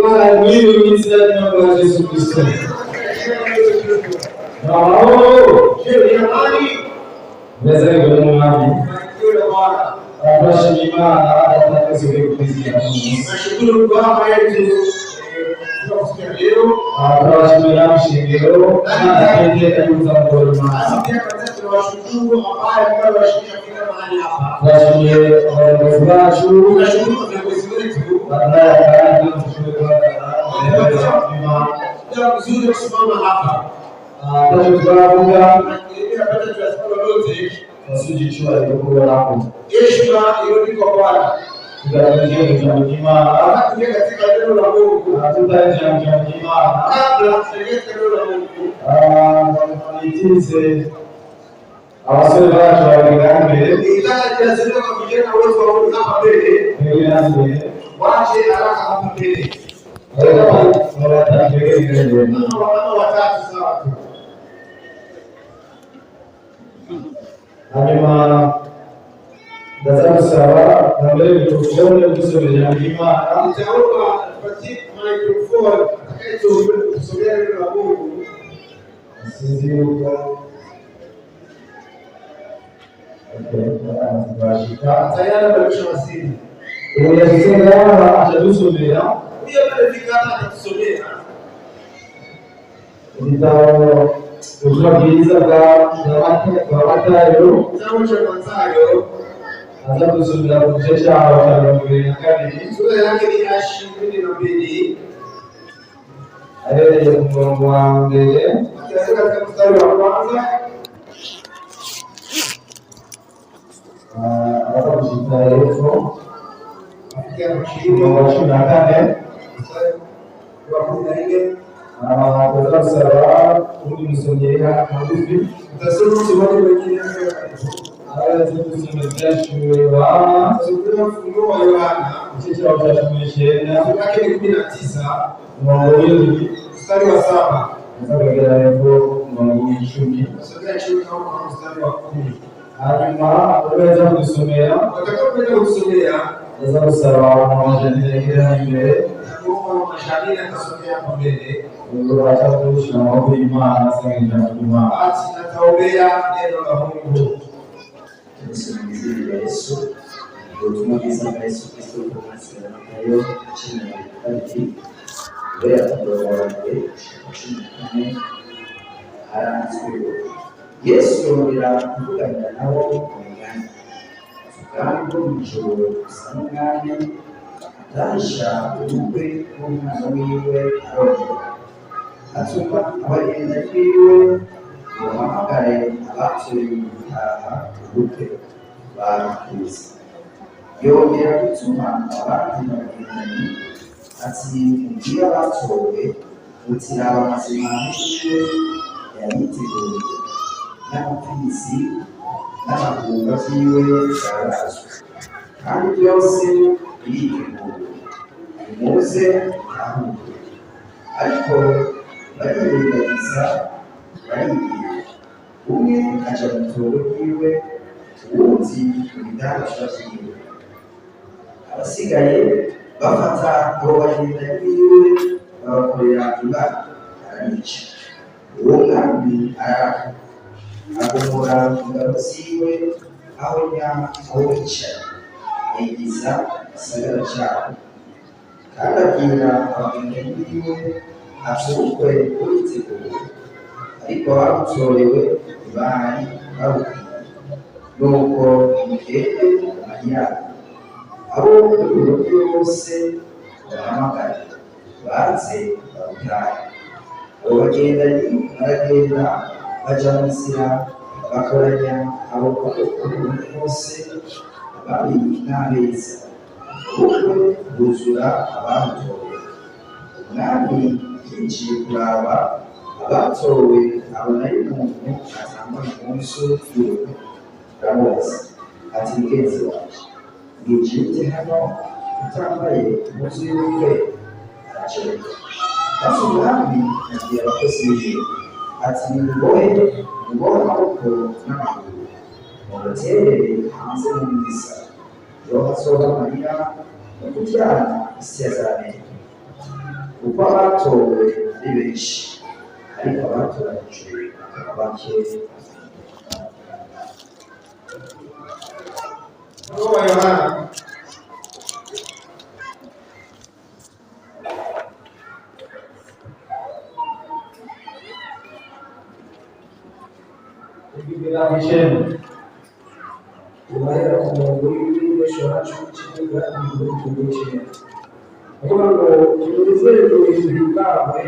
Imana mwiri mw'izina ry'Umwami Yesu Kristo. Neza rero n'umwami. Abashimye Imana abakozi b'Imana. Nashukuru Bwana yetu. Abashimye namshingiro anaendelea kuzamura Imana. Tunashukuru ambaye tunashika kila mahali hapa. Nashukuru viongozi wetu. Nashukuru viongozi wetu. Baadaye akaanza kushukuru Imana. Ndio vizuri kusimama hapa. Tunashukuru wasijichua ilikuwa hapo. Heshima irudi kwa Bwana. Tutarajia Imana. Tunaingia katika neno la Mungu. Tutarajia Imana. Kabla tuingie katika neno la Mungu. Nitize abasore bacu babigambire. Nitaka jasiri kwa vijana wote wa hapa mbele. Mbele. Wache haraka hapa mbele. Watatu sawa. Hanyuma ndazabusaba nambere mikrofone gusomera Imana nitaomba pati microphone akaito kusomea neno la Mungu sinziuka bashika tayari barusha wasili uyasenga atadusomera uya barafika atatusomera nitao Ubwiza bwa Matayo cyangwa cyo Matayo aza gusubira ku gice cyaho cya 22 sura yake ni 22 ahereye ku murongo wa mbere akazeka katika mstari wa kwanza atakushika hivyo afikia mshindi wa 24 wa 14 Abazasaba kumusongera magufi utasoma somo wengine aya zimesomeshwa sura fungu wa Yohana kichwa cha 19 yake 19 mwanzo mstari wa 7 ndio hapo mwanzo 10 sura ya 10 kama mstari wa 10 hanyuma unaweza kusomea utakapoenda kusomea unaweza kusoma pamoja na imbere mashahidi atasomea hapo mbele ndio atakushia maombi Imana sasa Imana basi nataombea neno la Mungu tusimamizie Yesu ndio tumaliza Yesu Kristo kwa masala hayo chini ya kiti leo ndio wake chini anasikia Yesu ndio kuvugana nao kumengana kandi mjoro sangane Tasha ubwe umwana wiwe atuma abagenda biwe bahamagare abatuye gutaha ubukwe bakuze yongera gutuma abandi bagendanye ati mugiye batowe utiraba amazima y'ishure yabiteguye n'amapfisi n'amagumba vyiwe yarazwe kandi byose muze ahubwo ariko barirengagiza barigira umwe aja mu toro rwiwe uwundi mu bidandazwa vyiwe abasigaye bafata abo bagenda biwe babakorera ibara arabica uwo mwami agomora ingabo ziwe aho yicaye ayigiza igisagara cyabo kandi abwira abageni biwe ati ubukwe buriteguye ariko ababutorewe ntibari babukwiye nuko mugende amanyirabo abo urubyiruko bose bahamagara baze babutahe abo bagendanyi baragenda baja mu nzira bakoranya abo bose bari n'abeza ubwo buzura abamutowe umwami yinjiye kuraba abatowe abona y'umuntu atamba impuzu y'uruhu aramubaza ati mugenzi wanjye mwinjiye hano utambaye impuzu y'uruhu aracereka maze umwami abwira abakozi biwe ati nimubohe amaboko n'amaguru mubaterere hanze mu misa roho asohoka amarira no kuryana isi yazamenye kuko abatowe ari benshi ariko abatoranijwe bakaba bake. Guhera ku murongo w'ibikoresho wacu w'ikibuga imbere y'ubucye kugira ngo tunezerwe duhimbawe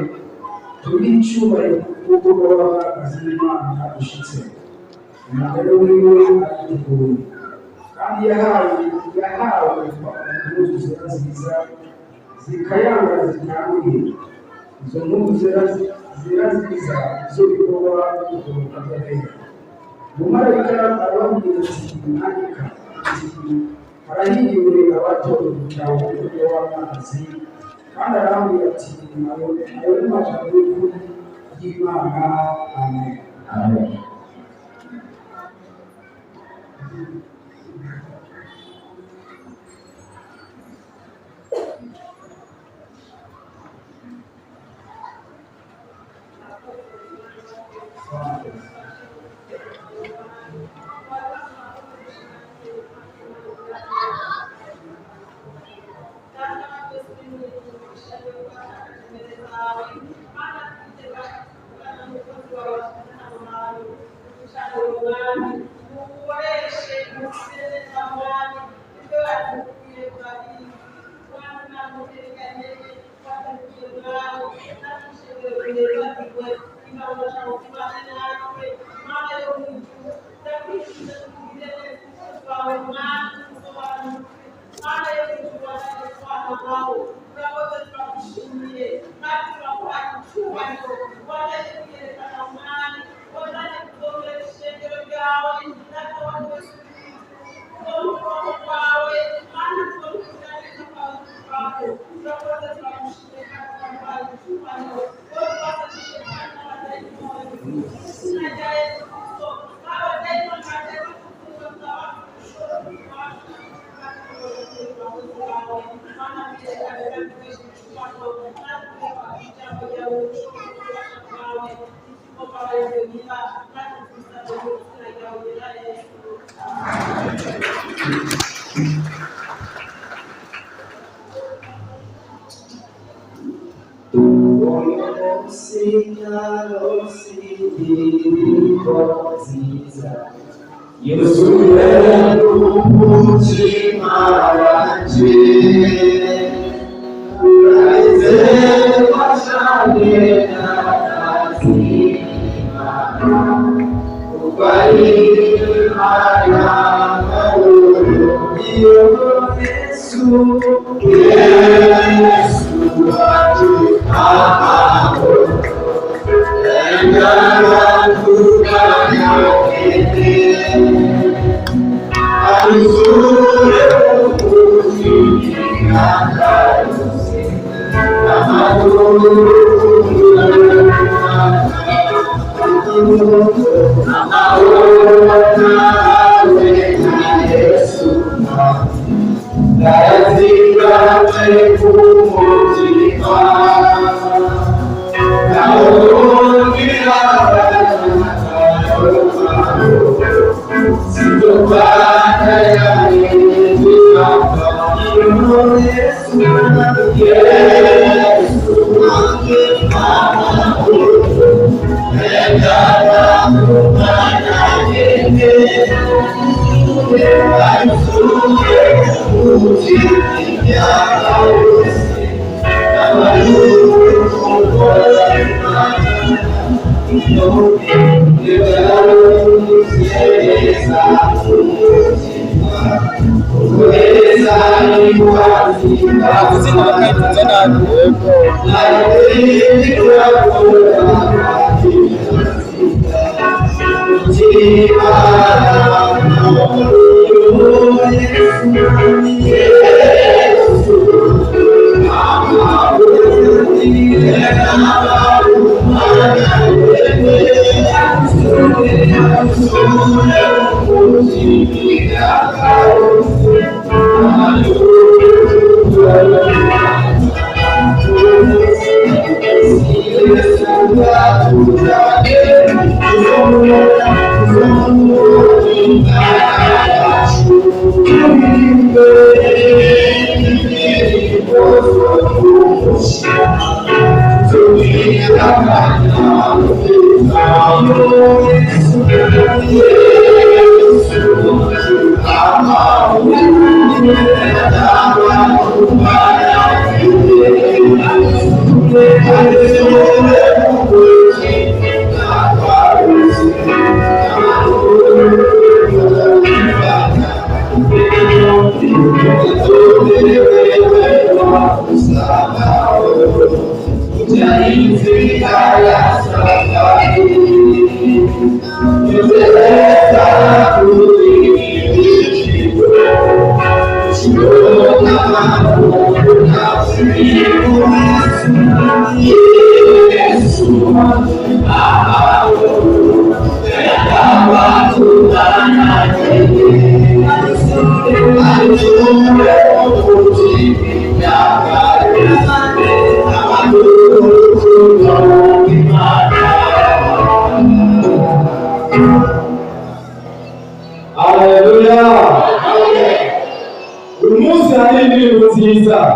turi icyubahiro kuko baba bahagaze n'Imana ushyitse umugore wiwe ariteguye kandi yahawe impuzu zera nziza zikayanga zitanguye izo mpuzu zera nziza zo bikorwa n'ukuntu bw'abera. Umumarayika arababwira ati mwandika arahiriwe abatowe umuryango w'umuriro w'amazi kandi arambwira ati ayo ni amajambo y'ukuri y'Imana. Amen. Amen.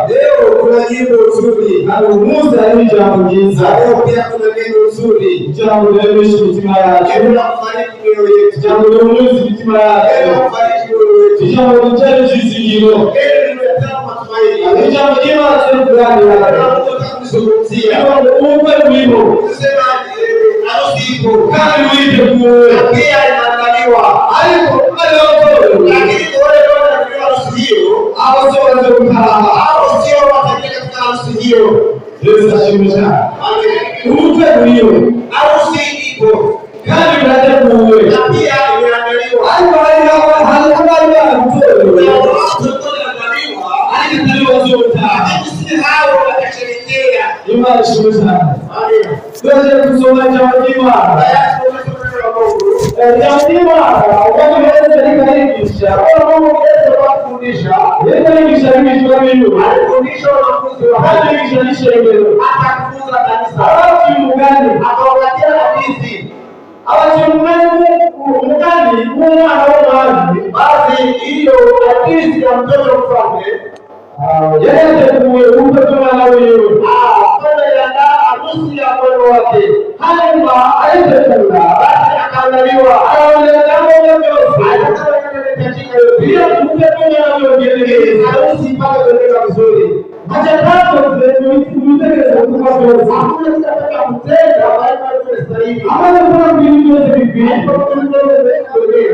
Leo kuna jimbo nzuri. Umunsi hari ijambo ryiza. Leo pia kuna neno nzuri. Ijambo riremesha imitima yacu. Neno lakufariji mioyo yetu. Ijambo rimuliza imitima yacu. Neno lakufariji mioyo yetu. Ijambo ritera ivyizigiro. Neno liletera matumaini. Ijambo ry'ibanze kuganira. Neno tukakuzungumzia. Neno uumbe wimbo. Tusema harusi ipo. Kandi witeguye. Pia inaandaliwa. Ariko lakini harusi wanaweza kutana harusi sio watakia katika harusi hiyo. Yesu asifiwe. Upe hiyo harusi ipo kandi unataka na pia imeandaliwa. Hapo halikuwa mtoto alizaliwa zote sisi hao watasherehekea imani shule sana. Amen. Tuanze kusoma jambo jema. Jambo wakati kufundisha alifundisha wanafunzi wa akafunza kanisa gani akawapatia hadithi mgani basi hiyo hadithi ya mtoto mfalme yeye kuupa kama wewe harusi ya mwana wake halafu alikula basi akaandaliwa pia harusi mpaka kueleka vizuri. Machakato tumetengeneza kwa sababu hakuna kitu kutenda bali hapana kuna mbinu zote vipi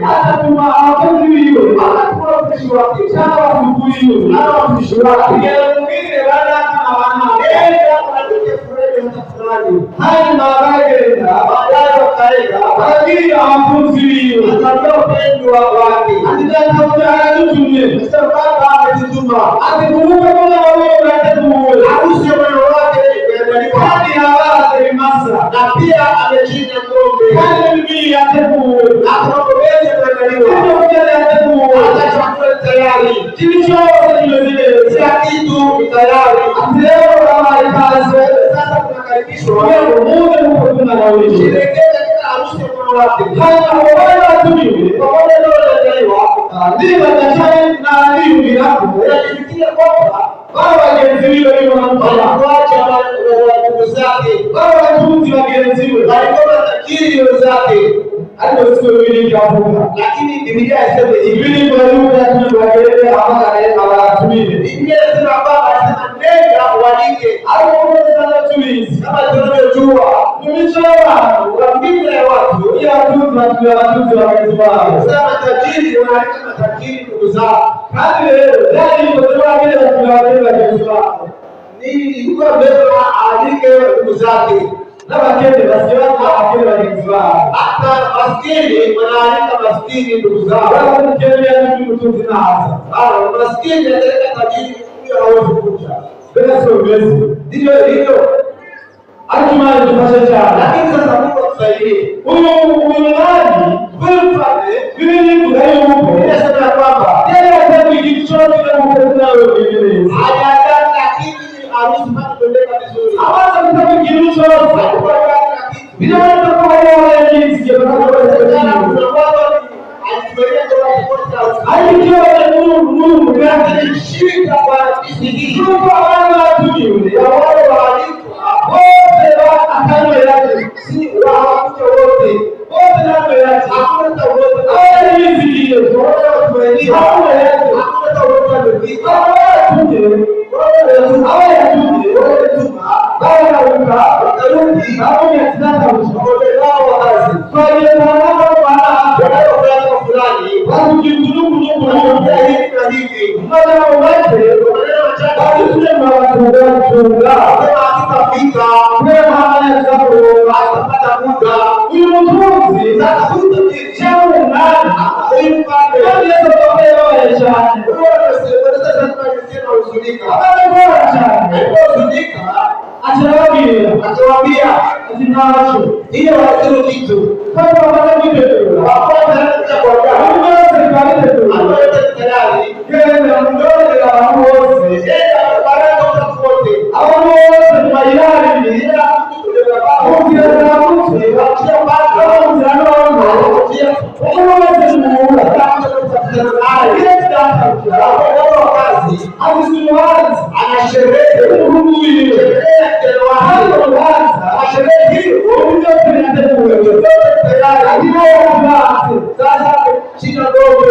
hata kama hawapendi hiyo hata mfishi wake sawa mkuyu na mfishi wake mwingine baada kama wana hali mabaraka baadaye wakaenda lakini hawafunzi hiyo ndio pendwa wake atitaka kutume sababu ametuma akikumbuka kama wao wanataka harusi ya mwana wake imeandaliwa hadi hawa masa na pia amechinja ng'ombe hadi mimi atakuwa atakapoweza kuandaliwa ndio pia atakuwa atachukua tayari kilichote kimezile kila kitu tayari leo kama ikaze sasa tunakaribishwa leo muda huko tunaweza kuelekea harusi ya mwana wake kama wao tumiwe pamoja na wale ndio watajana na ndio binadamu yanafikia kwamba baba agenziwe hiyo wanamwacha ndugu zake baba tunzi wagenziwe alikuwa tajiri wenzake alipokuwa wili kafuka lakini Biblia inasema hivi kwa lugha tunayoeleza hapa hawatumie Biblia inasema baba anasema nenda walike alipokuwa sana tuizi kama tunavyojua tumechoa uambie watu ya watu wa sema tajiri wanaleta matajiri ndugu zao hadi leo ndani kwa vile tunawaelewa Yesu ni kwa beba alike ndugu zake na wakende basi watu akile Yesu hata maskini wanaalika maskini ndugu zao wao kile mtu zinaanza maskini analeta tajiri huyo hawezi kuja bila sio basi ndio hilo Akimani tupashe chana. Lakini sasa Mungu atusaidie. Huyu nani? Huyu mfalme, mimi kugayo huko. Inasema kwamba yeye atakuwa kichocho na mkutano wao wengine. Hajaandaa lakini harusi mpaka kuendeka vizuri. Hawaza kutakuwa kichocho. Bila watu kwa wale jinsi ya kuwezekana kunakuwa alikibalia kwa watu. Alikiwa Mungu mgani shika kwa hizi. yule ya wale waalikwa wote akanywa yake, si hawakuja wote wote ndio yake, hakuna wote haya hizi ile watu wengine hakuna yake, hakuna wote wamefika tuje haya tuje wote tuma haya wakarudi hapo ya tata mshole wao kazi kwa hiyo wanaona fulani watu kitungu na hivi mmoja wote basi tule watu tunga akifika kwa maana sababu atapata muda huyu mtunzi sasa huyu chao nani huyu pale ndio tokeo ya chani sasa tunasema usunika bora chani usunika atawaambia atinacho hiyo hasio kitu kama wale vitu hapana kwa kwa serikali yetu ambayo tayari kile mdogo ya wao enda baraka zote hao wote mayari ni ila ukienda mtu wakia bado unaona pia wewe unaona kama kazi azisuwazi ana sherehe Mungu ile sasa chini dogo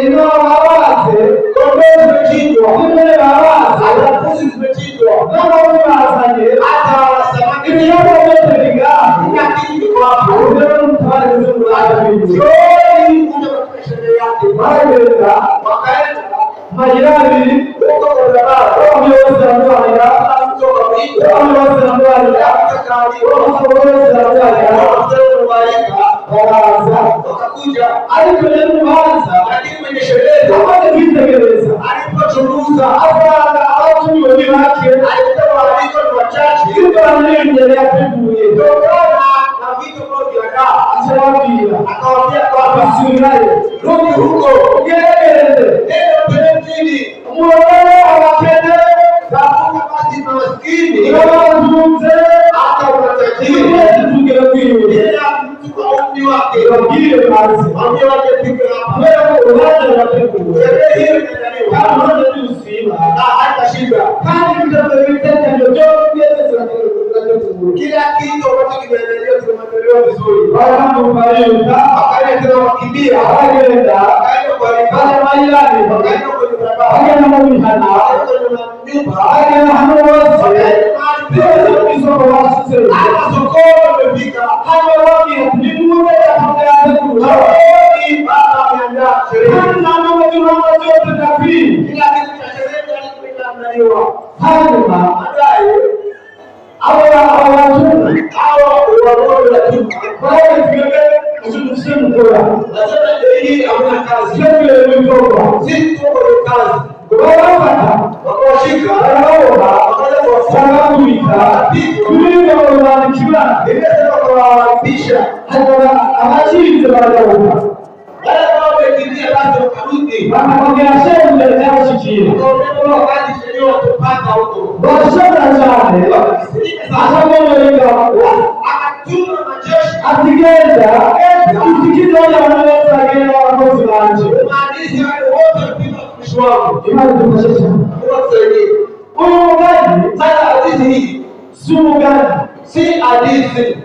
ino hawaze dogo chini wale hawaze atakuzi zimechindwa kama unasanye hata samaki ni hapo wote vingapi na kitu kwa hapo ndio mtawala mzungu hata mimi yoi kuja kwa sherehe yake baada wakaenda majirani huko kwa barabara wameweza ndoa ya kutoka vipi wameweza ndoa ya kali wameweza ndoa ya wakakuja alipoanza lakini mwenye sherehe hapo kitengeneza alipochunguza hapa watu wengi wake alitoa aliko wachache ndipo anaendelea kubuye na vitu vya daa akawaambia kwa basi naye rudi huko ndio tena muone awakende tafuta basi maskini kama mzee hata unatajiri tungerudia mtu wake wengine basi ambao wake wewe unaanza kutekeleza hiyo ndio kama unataka usima na hata shida kama mtafanya ndio kila kitu wakati kimeendelea tunaendelea vizuri wao mpaleta akaenda wakimbia akaenda kwa pale majirani akaenda kwa barabara akaenda mhana nyumba akaenda hamosi pia hizo kwa sisi hata sokoni tumefika hapo wapi ni mume atakayeanza kuoa ni baba ameandaa sherehe na mambo yote takribi kila kitu cha sherehe kinaandaliwa hapo baadaye hawa lakini baada kusema bora nasema hii hamna kazi sio mtoto si kazi wakashika wakaja kuwafuata kulinda wanakiwa imesema kuwapisha hata awachize baada ya kidia basi wakarudi wanaongea shehe ndio yashikia ndio wakati sheria tupata huko bashara chane sasa mmoja akatuma majeshi atigenda usikizo ya wanaweza kile wakozi wanje maandishi wale wote mpima mtumishi wangu imani tumeshesha huyo gani sasa hadithi hii sumu gani si hadithi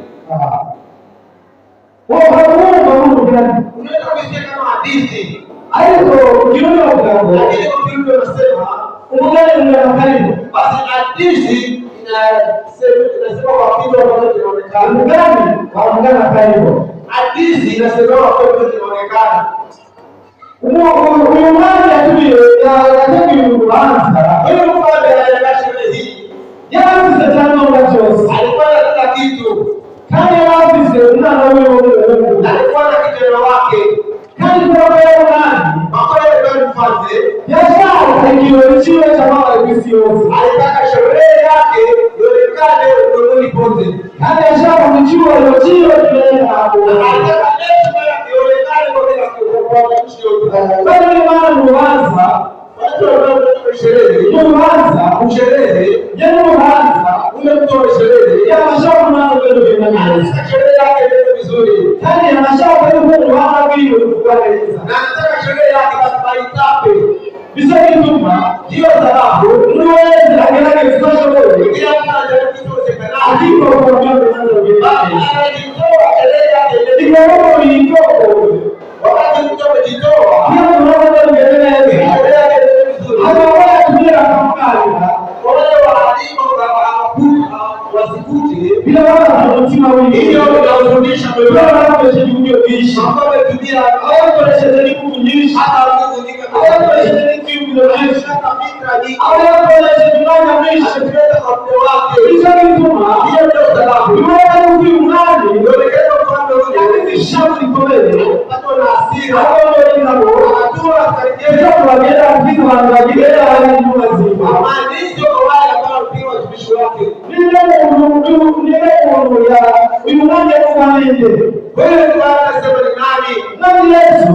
Mungu gani unaweza kusema kama hadithi hayo ukiona kwa lakini Biblia inasema ungane na karibu basi hadithi inasema kwa kitu ambacho kinaonekana gani waungana karibu hadithi inasema kwa kitu kinaonekana huyo mmoja tu ya kuanza huyo mfalme anayashika hii yaani shetani unachosema alikuwa na kitu kama wapi sema na wewe alikuwa na kijana wake kani kwa wewe nani makoe ndio mfalme biashara ikiwa cha mama Kristo alitaka sherehe yake ionekane ndio ipote kama biashara mjua ndio tunaenda hapo alitaka heshima yake ionekane kwa nchi yote bali maana huanza watu wanao sherehe huanza usherehe yeye huanza ule mtu wa sherehe ya mashauri na ndio vinani sherehe yake ndio vizuri yani anashauri Mungu hana vile kukueleza na anataka sherehe yake basi baitape bisha kituma hiyo sababu unaweza kila mtu anajaribu kuwezekana. Hakika kwa mambo anajitoa elea wakati mtu amejitoa pia tunaona ndio hata wale tumia kama wale waalimu wasikute bila wala mtima wengi hiyo inafundisha bila wala kujifunza kuishi kama tumia au tunashiriki kufundisha hata Mungu ndika au tunashiriki kufundisha hata fikra nyingi au tunashiriki maisha tunaweza kwa wake hizo ni tuma hiyo ndio sababu wewe unani ndio lekeza mfano huo ni shauri kweli hata na hasira au ndio hatua karibia kwa bila kitu wanajibeba hadi mzima amani sio wale ambao pia watumishi wake uyu mmoja kufaninde wewe tunataka sema ni nani Yesu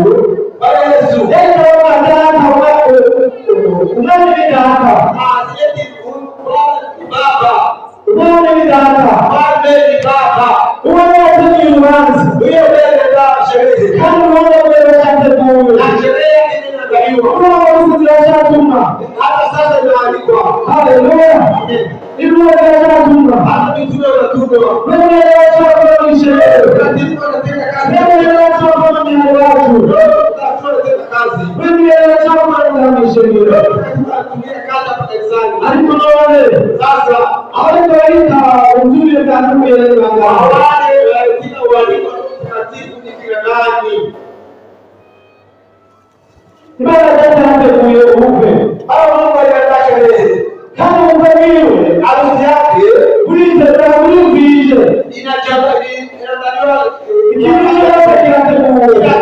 Bwana Yesu ndio wanataka wako unani hapa asiyeti baba unani hapa ni baba unani ni mwanzo hiyo ndio sherehe kama wewe unataka na sherehe ni ninadaiwa unaweza hata sasa tunaalikwa haleluya Ibu wanataka tunga hata mitume wanatungwa wewe unataka sherehe katibu anataka kazi wewe unataka kufanya watu unataka kazi wewe unataka sherehe tunatumia kazi hapa kanisani alipoona sasa hawaita uzuri wa kanuni ile nganga wale kila walimu katibu ni kila nani ibada zote kuyo upe au Mungu anataka sherehe kama umewiwe harusi yake ulitaka ulivije inadaiwa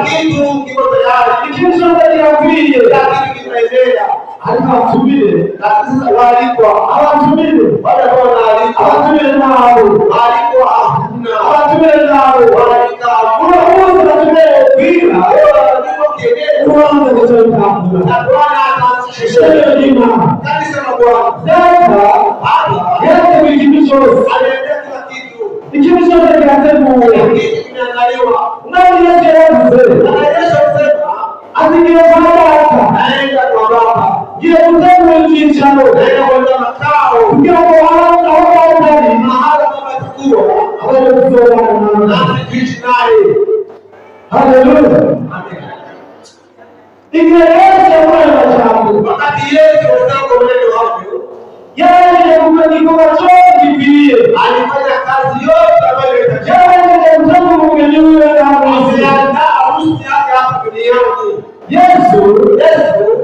kitu kiko tayari kitu tayari lakini kinaendelea alikusubiri na sasa walikuwa hawatumile wale ambao wanaalika hawatumile nao walikuwa hakuna hawatumile nao walika unaona tunatumia bila wao kienyeji unaanza kutoka na Bwana anaanzisha jina kanisa la Bwana sasa yote vikimisho aliendea kila kitu vikimisho vya kiatemu kitu kimeangaliwa nani Yesu anasema atingie baraka aenda kwa baba je mtendo mchano aenda kwa makao ndio wala hapo ndani mahala kama tukua hapo kutoa na kuishi naye haleluya amen Ingereza mwana changu wakati Yesu alikuwa mbele wao yeye ndiye kwa chozi bibilie alifanya kazi yote ambayo ilitakiwa yeye ndiye mtambo mwenyewe na harusi yake hapa duniani Yesu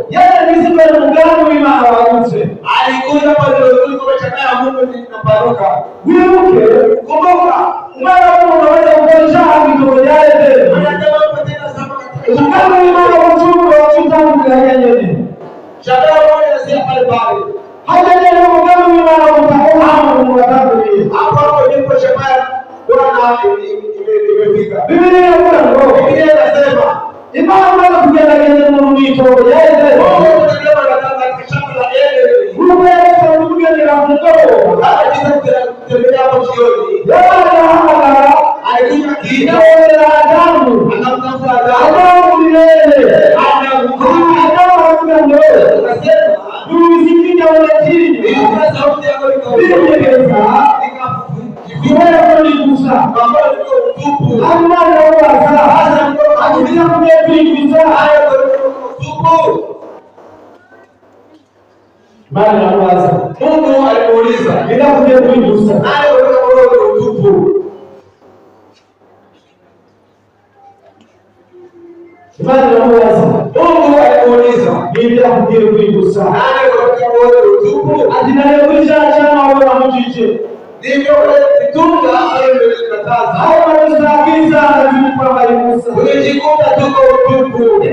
yeye ni sifa ya Mungu imara wa nje alikuja pale kwa chakaya Mungu na baraka wewe kumbuka mara unaweza kuonyesha mito yale anasema tena sana kama imara wa Mungu wa mtambo yeye chakaya moja si pale pale hata leo kama imara wa mtambo hapo ndipo chakaya Bwana imefika Biblia inasema imani na kujana kwenye mwito yeye ndio anataka kishamba la yeye mungu yeye ndio ni mtoto hata kutembea hapo jioni yeye alikuja kina wala Adamu akamtafuta Adamu milele Adamu ndio akasema tusikie wala chini ile sauti yako ikawa Kiwewe kuligusa ambayo ndio utupu hamna ndio hasa akija kukuingiza haya utupu bali anawaza Mungu alimuuliza bila kukuingiza haya ndio utupu bali anawaza Mungu alimuuliza bila kukuingiza haya ndio utupu atinayokuja chama wao mjije ndivyo vitunga hayo nilikataza hao wanastaagiza na kwamba Musa unajikuta tuko utupu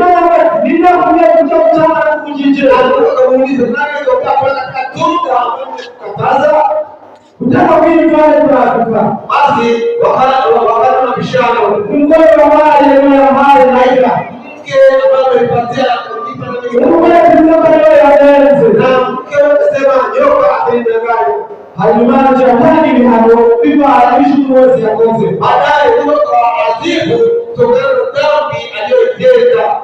ninakuja kuchana kujije akamuuliza nani ndio kapata katunga kataza utaka kuni pale kwa basi wakati na bishano mngoni wa mali na ila mke ambaye alipatia kulipa na mimi na mke anasema nyoka atendanganya Halimani jamani ni hapo biba alishukuru ya kwanza baadaye ndio azibu tokana na dhambi aliyoitenda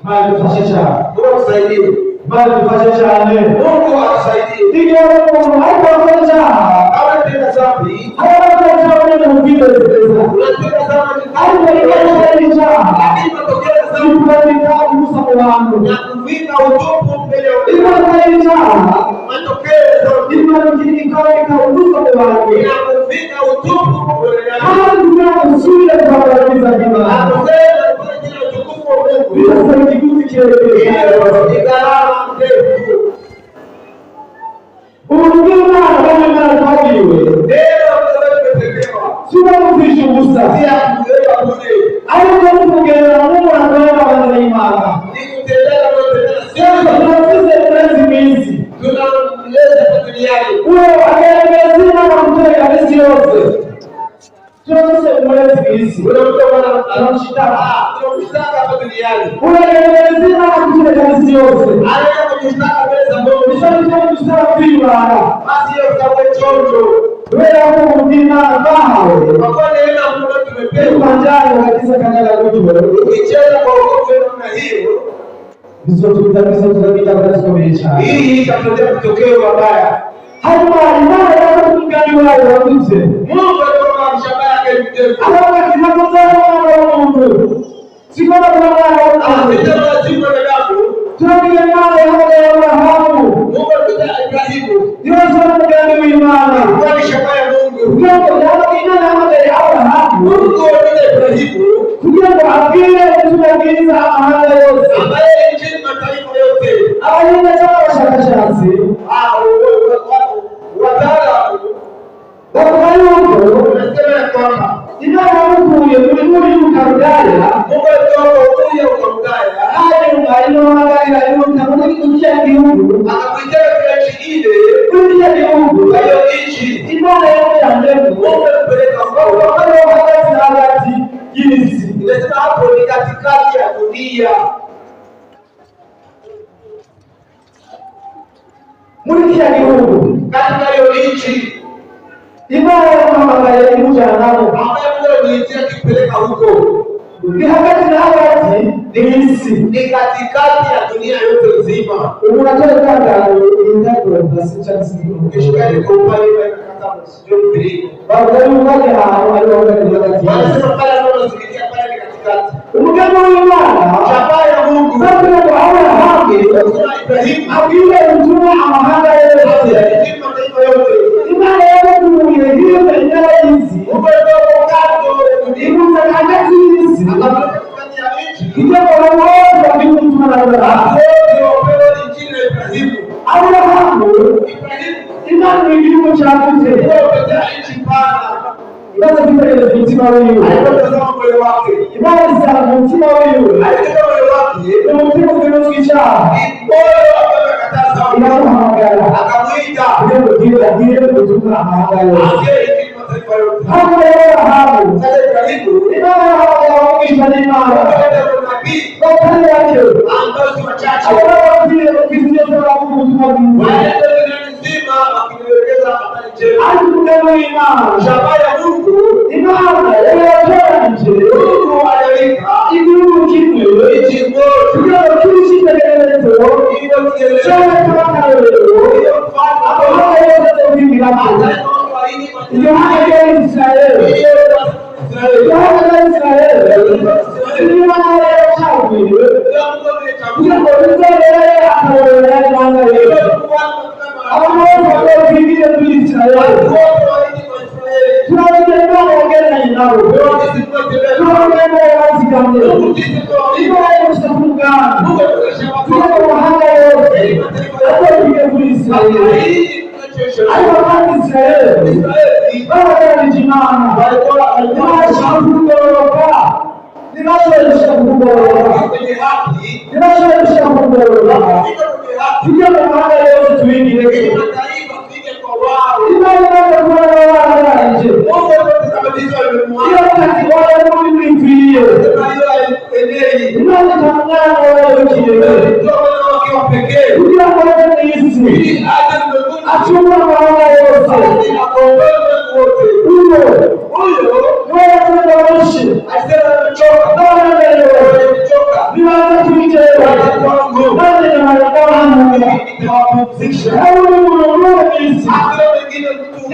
mali tashasha kwa kusaidia Imana idufashe cyane. Mungu atusaidie. Igihe umuntu ariko akora icyaha abatenda dhambi abatenda kubidezeza unatenda dhambi ariko ikatenda icyaha lakini matokeo dhambi kubadilika kugusa mu bantu na kuvika utupu mbele ya ikatenda icyaha matokeo dhambi kubadilika kugusa mu bantu na kuvika utupu mbele ya hadi tunasubiri kubadilika bila atosema kwa ajili ya utukufu wa Mungu bila sababu kile igarama ndefu Umugina abana twagiriwe rero tuzabetekewa siba mufisha ubusa ya kuweka kule ariko tugenda mu mwana w'abana y'Imana nikutendera sasa tunasize kazi mingi tunamleza duniani wewe akaelezea na kutenda kazi yote tunasema umlezi mingi wewe mtoka tunamshitaka hapa duniani unaelezea na kutenda kazi yote anaenda kujistaka mbele za Mungu Bibara basi hiyo sababu chonjo wewe hapo mdina bahawe kwa neema ya Mungu tumepewa njano katika kanisa letu ukicheza kwa wokovu na hiyo hizo tutapita katika maisha hii itatokea kutokea mabaya hata imani ya mgani wao wakuze Mungu alikuwa mshamba yake mtevu hata tunapozana na Mungu sikona kwa wao ndio jibu la damu tunapiga mawe ya Abrahamu Mungu alipitia Ibrahimu ndio sababu gani imani kwa shamba ya Mungu ndio ina na ya Abrahamu Mungu alipitia Ibrahimu ndio akile tunagiza mahali yote ambaye injili mataifa yote abaina sawa shakashazi watala Mungu anasema kwamba inayokuja muri mkandaya Mungu aliyokuja ukamdaya hadi magari aliyotamani kuja kiungu akakuja kwa ile kuja kiungu hayo nchi imani ya Mungu Mungu alipeleka kwa wakati jinsi inasema hapo ni katikati ya dunia muliki ya kiungu katika hiyo nchi imani ya Mungu alikuja nao ambaye Mungu alitia kipeleka huko ni wakati na wakati ni katikati ya dunia yote nzima unatoka kanda ndio basi chance ukishikali kwa upande wa kata sio mbili baada mmoja wanasema pale anazikia pale katikati umgano wa Imani chapa ya Mungu sasa kwa hawa haki Ibrahim akija mtuma amahanga yote mataifa yote imani yake ni hiyo ndio hizi umetoka kando ndio mtakatifu Ija kwa wote walimu tunalala wote injili ya Ibrahimu Abrahamu imani ni kitu cha kute wote nchi pana basi vile vitima wewe alipotazama moyo wake imani za mtima wewe alipotazama moyo wake ndio mtima kinachokisha moyo akakataza inahamagara akamuita ndio kutoka hamagara hapo hapo sasa Ibrahimu imani hapo imani wakati yake ambazo wachache wale wakizungumza kwa Mungu wale nzima wakielekeza habari njema alikuwa imani shaba ya Mungu imani ya nje Mungu alilika ikiwa kitu ikiwa kielelezo hiyo kielelezo kama hiyo mfano hapo yote mimi hapo ndio haya Israeli Mungu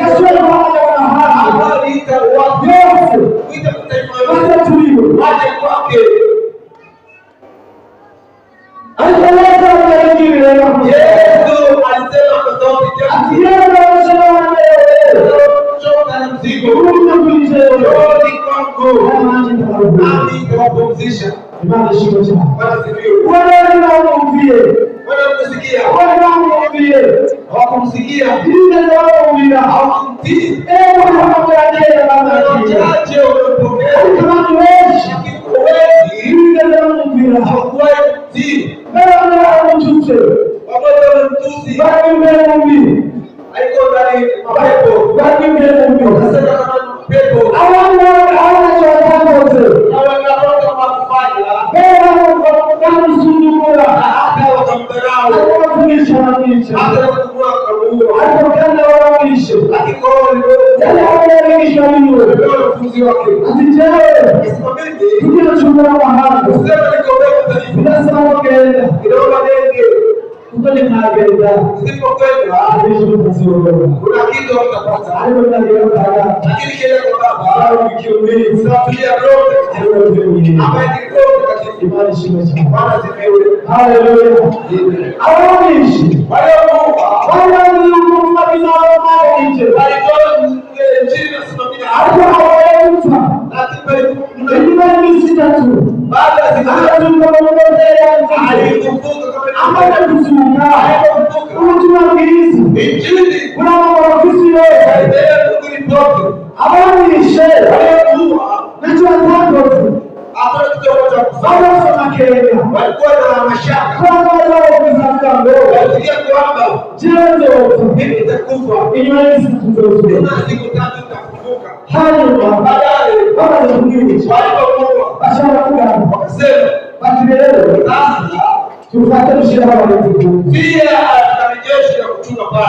Yesu pamoja na haya aliita watu kuita taifa wote tulio waje kwake. alieleza wengine Yesu alisema kwa sauti yake, akienda sana choka na mzigo, rudi kwangu nami nitawapumzisha. imani shimo cha Bwana sifiwe. Bwana naombe Wanakusikia hawakumsikia, hawakumtii. Wachache wamepokea, hawakuwahi kutii. Wamoja wamemtusi, haiko ndani mapepo, wakasema kama pepo na wanatoka makufanya hata wakamdharau, hata wakumua kabuwa, akikoa wanafunzi wake isimameni kusema nikombea taifa inaomba denge usipokwenda kuna kitu utapata, lakini kile kwa baba unafikia roho ambaye ni roho katika imani shimo cha Bwana sifiwe. Haleluya. Awamishi waliomba binadamu nje Walitoa injili na simamia hapo hawaeleza lakini sita tu baada ya alifunga alifunga kama ambaye kuzuka unatumalizi injili kuna maofisi yote ndio kulitoka awamishi waliokuwa najua tangu hapa kutoka sana Kenya walikuwa na mashaka kwa walifikia kwamba mimi nitakufa imani na siku tatu nitafufuka. hayo Baadaye walipokuwa wakasema sasa tupate mshahara wa Mungu pia atakajeshi ya kuchunga pale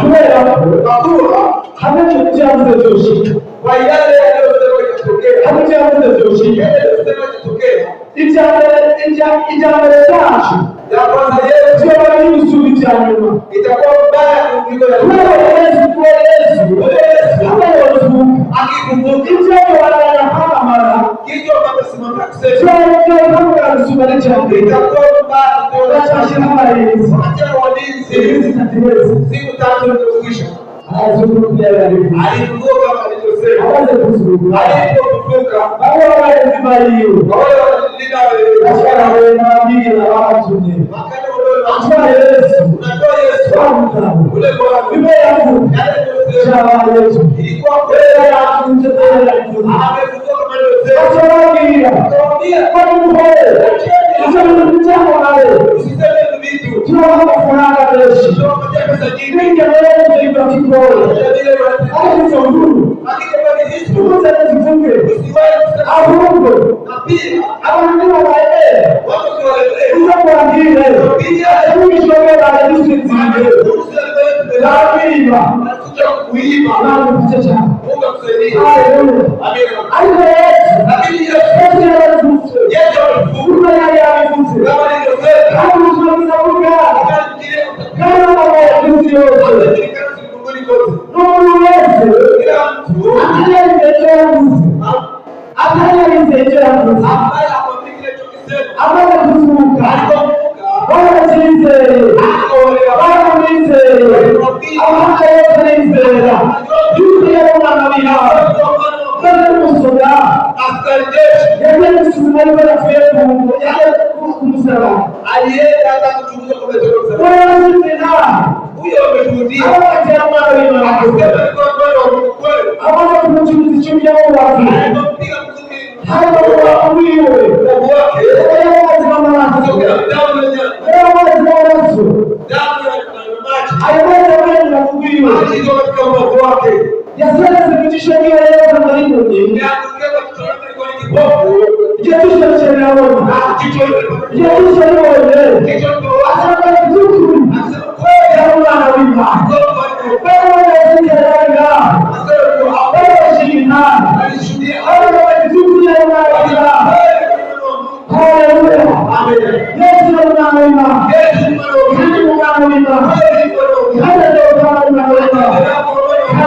kwa kuwa hamjaanza joshi kwa yale yaliyosema itatokea hamjaanza joshi yale yaliyosema itatokea ijambo tashi ya kwanza Yesu sio walimu suli nyuma itakuwa mbaya kuliko ya Yesu akikumbuka ijambo wanayafanya mara kichwa kitasimama kusema sio itakuwa mbaya ndio acha walinzi siku tatu zimekwisha. Alifunguka kama alivyosema. Alipofufuka wale walinda unatoa Yesu ule Bwana ilikuwa kweli amefufuka kama alivyosema. Usiseme vitu pesa nyingi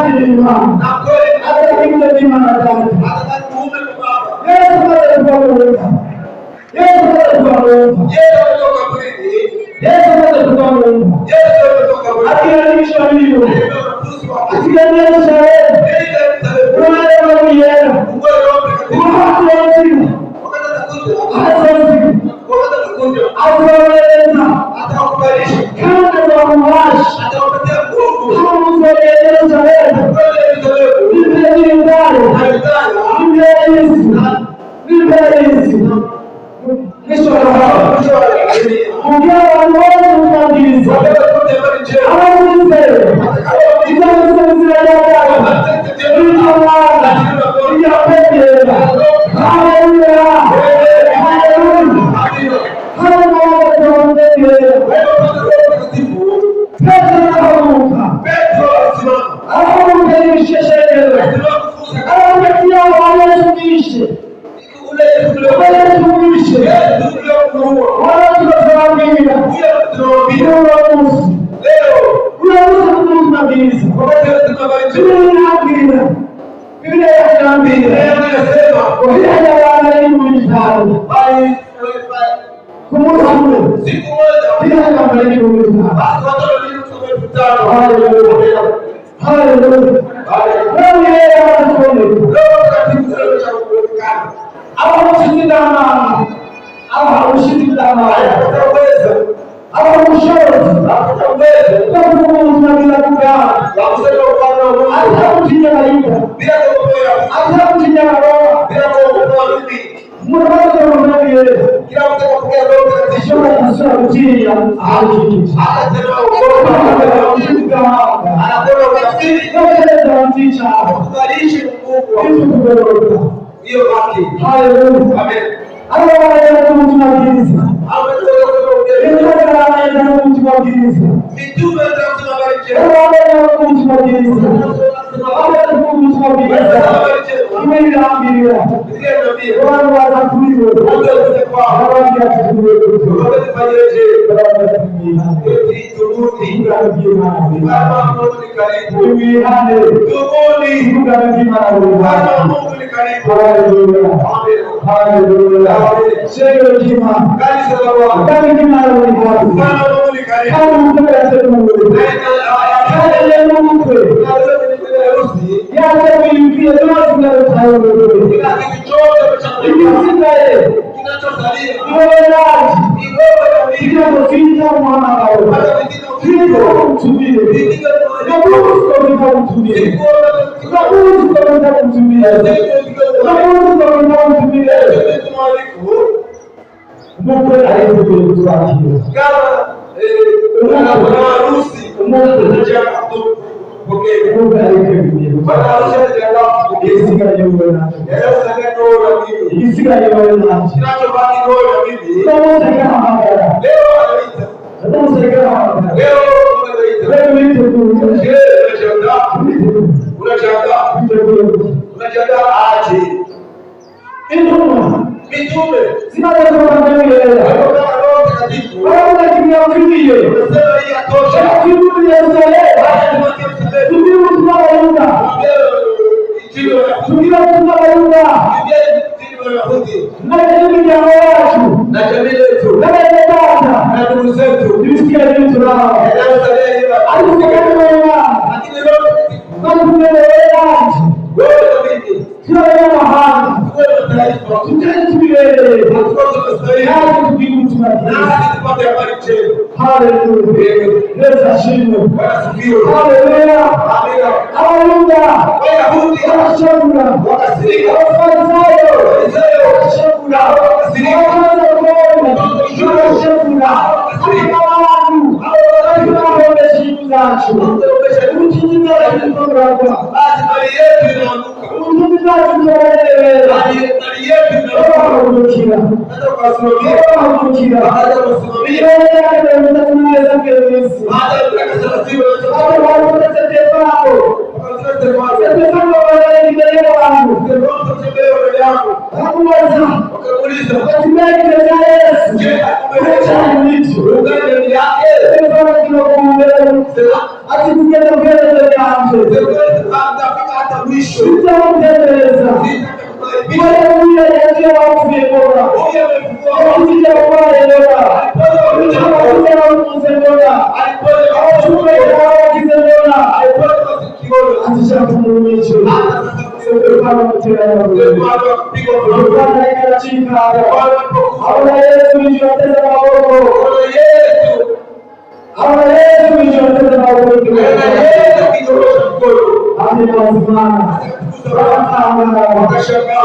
Atajima. Atajima na dada. Yesu atakubariki. Yesu atakubariki. Yesu atakubariki. Akianisha hiyo. Akianisha wewe. ati kugenda mbele yanje hata mwisho sitampendeza wewe yaje wafuye bora ukija kwa bora ukija bora alipoe kizembona atisha kumumicho kama mtenda Bwana ikachika hapo Yesu nijoteza maboko hapo Yesu nijoteza maboko Amesimama wakashangaa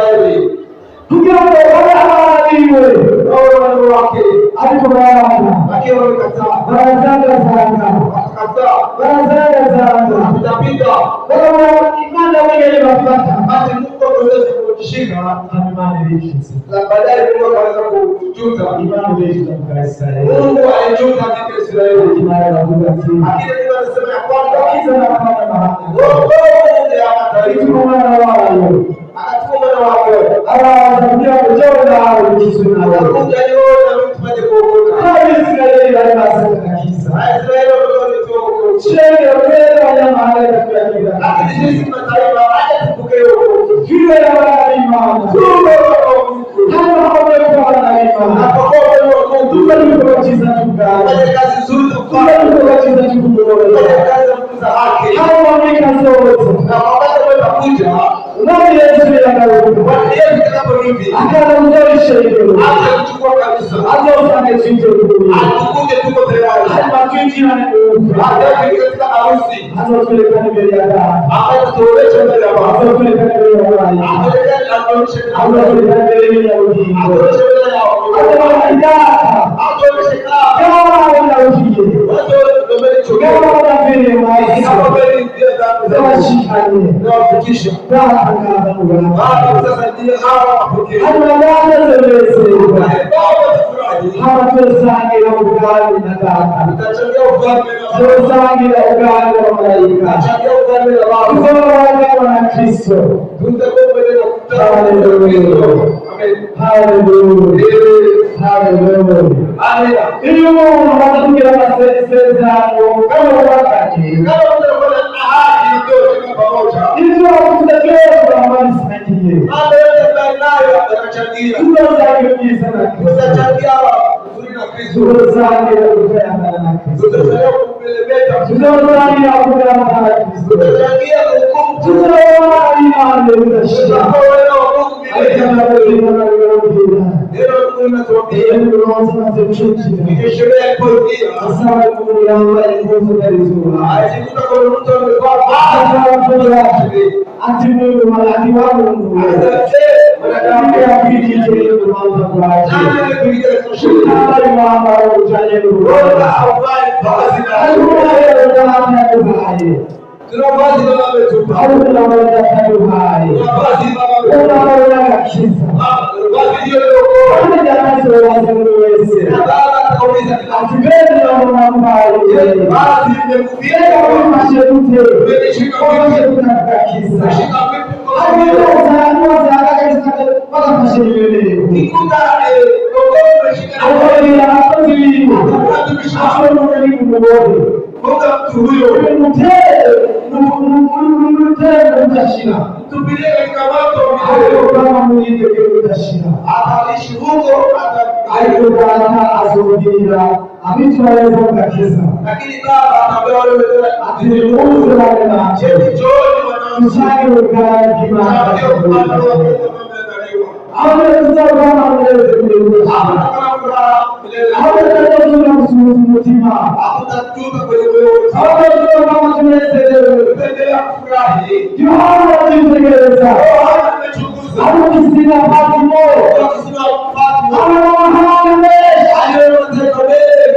Israeli ndio kushika imani ilishika. Na baadaye Mungu akaanza kujuta imani ilishika kwa Israeli. Mungu alijuta katika Israeli imani ya Mungu. Lakini Mungu anasema ya kwamba kiza na kama mahali. Mungu akatuma mwana wao. Akatuma mwana wao. Akawaambia kutoka ulikizo na wao. Mungu aliona mtu mmoja kuokoka. Kwa Israeli wanasema kiza. Israeli walitoka Sheria kwa ya mahali ya kila. Lakini sisi mataifa haya tupokee wokovu. Kile ya imani. Tuwe kama hapo na imani. Hapo kwa tuwe kwa Jesus tukao. Kazi nzuri tukao. Tuwe kwa Jesus tukao. Kazi za haki. Hapo wameka zote. Na wakati wanakuja, nani Yesu anakuja. Wakati Yesu atakaporudi, akamzoesha hilo. Atachukua kabisa. Ataufanya jinsi hiyo. Atukuje tuko tayari. Hata kinji na katika harusi azopeleka mbele ya Bwana atatuonesha mbele ya Bwana atapeleka mbele ya Bwana atapeleka mbele ya ujinga atapeleka mbele ya atapeleka kama na ujinga kama vile maisha kama vile tunashikana na kufikisha Bwana sasa ndio hawa wapokee anaanza zeleze hawa tusange na ugali na dada tutachangia ufalme tusange na ugali wa malaika tutachangia ufalme wa Baba tusange na Kristo tutakombele na kutana na Kristo amen haleluya haleluya amen hiyo wanatukia na sasa kama wakati kama tunafanya ahadi ndio pamoja hizo tutacheza amani sinakie amen nayo atachangia tutachangia sana tutachangia uzuri na Kristo tutachangia kufanya na Kristo tutachangia kumbelebeta tutachangia kufanya na Kristo tutachangia hukumu tutachangia imani tutachangia tunafasi baba wetu au tunaweza kufanya hai tunafasi baba wetu tunaweza kisha basi ndio kwa ndio tunaweza na baba kauliza atibeni na mambo hayo basi nimekufikia kwa masharti nimeshika vipi tunakakisa shika vipi kwa mpaka masharti nikuta ndio shika tupilie katika watu kama mwili utashina ataishi huko atakayopata azungumza amitaweza kukakiza lakini baba atamwambia wale atimuuze wale na cheti joni wanamshani ukali kima Awe kama mbele kule awe kama msutima hakutatuka kwenye wewe awe kama tunaendelea kufurahi Yohana alimtekeleza awe kisina pati moyo kisina pati moyo awe aliyoteka mbele yeye